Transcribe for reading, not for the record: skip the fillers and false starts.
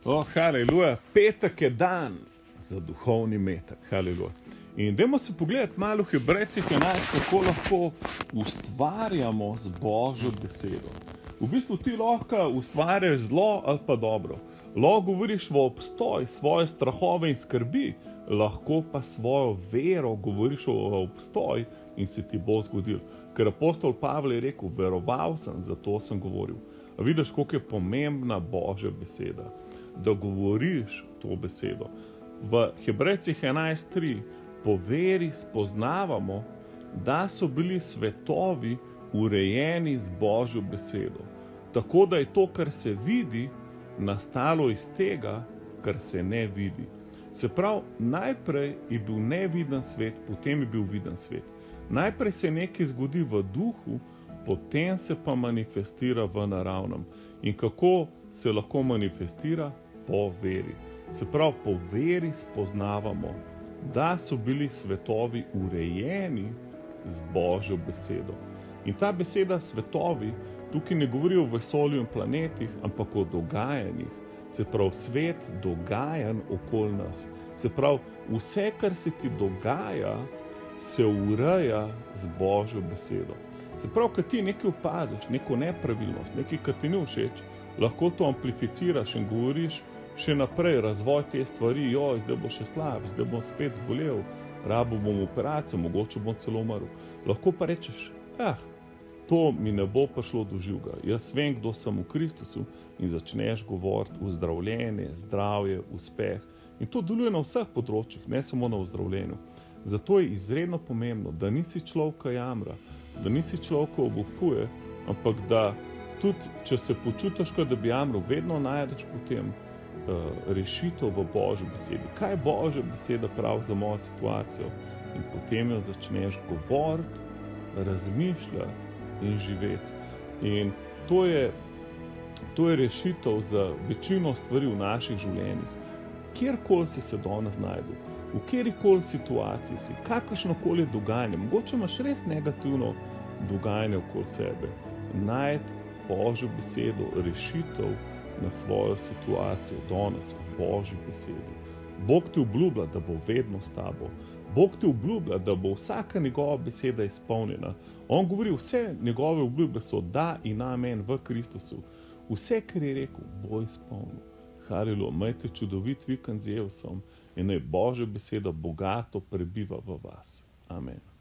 Haleluja, petek je dan za duhovni metek, haleluja. In dajmo se pogledati malo v Hebrejcih 11, kako lahko ustvarjamo z Božjo besedo. V bistvu ti lahko ustvarjaš zlo ali pa dobro. Lahko govoriš v obstoj svoje strahove in skrbi, lahko pa svojo vero govoriš v obstoj in se ti bo zgodil. Ker apostol Pavel je rekel, veroval sem, zato sem govoril. A vidiš, koliko je pomembna Božja beseda, da govoriš to besedo. V Hebrejcih 11.3 po veri spoznavamo, da so bili svetovi urejeni z Božjo besedo. Tako da je to, kar se vidi, nastalo iz tega, kar se ne vidi. Se pravi, najprej je bil neviden svet, potem je bil viden svet. Najprej se nekaj zgodi v duhu, potem se pa manifestira v naravnem. In kako se lahko manifestira? Po veri. Se pravi, po veri spoznavamo, da so bili svetovi urejeni z Božjo besedo. In ta beseda svetovi tukaj ne govori o vesolju in planetih, ampak o dogajanjih. Se pravi, svet dogajanj okoli nas. Se pravi, vse, kar se ti dogaja, se ureja z Božjo besedo. Se pravi, kad ti nekaj opaziš, neko nepravilnost, nekaj, kar ti ni všeč, lahko to amplificiraš in govoriš še naprej, razvoj te stvari, zdaj bo še slab, zdaj bom spet zbolel, rabil bom operacijo, mogoče bom celo umrl. Lahko pa rečeš, to mi ne bo prišlo do živega. Jaz vem, kdo sem v Kristusu, in začneš govoriti o zdravljenje, zdravje, uspeh. In to deluje na vseh področjih, ne samo na ozdravljenju. Zato je izredno pomembno, da nisi človek, ki jamra, da nisi človek, ki obupuje, ampak da tudi, če se počutiš, da bi jamral, vedno najdeš potem rešitev v Božji besedi. Kaj Božja beseda pravi za mojo situacijo? In potem jo začneš govoriti, razmišljati in živeti. In to je rešitev za večino stvari v naših življenjih. Kjerkoli si se danes znajdel, v kjerikoli situaciji si, kakršnokoli dogajanje, mogoče imaš res negativno dogajanje okoli sebe, najti Božjo besedo, rešitev na svojo situacijo, danes v Božji besedi. Bog ti obljublja, da bo vedno s tabo. Bog ti obljublja, da bo vsaka njegova beseda izpolnjena. On govori, vse njegove obljube so da in amen v Kristusu. Vse, kar je rekel, bo izpolnil. Haleluja, imejte čudovit vikend z Jezusom in naj Božja beseda bogato prebiva v vas. Amen.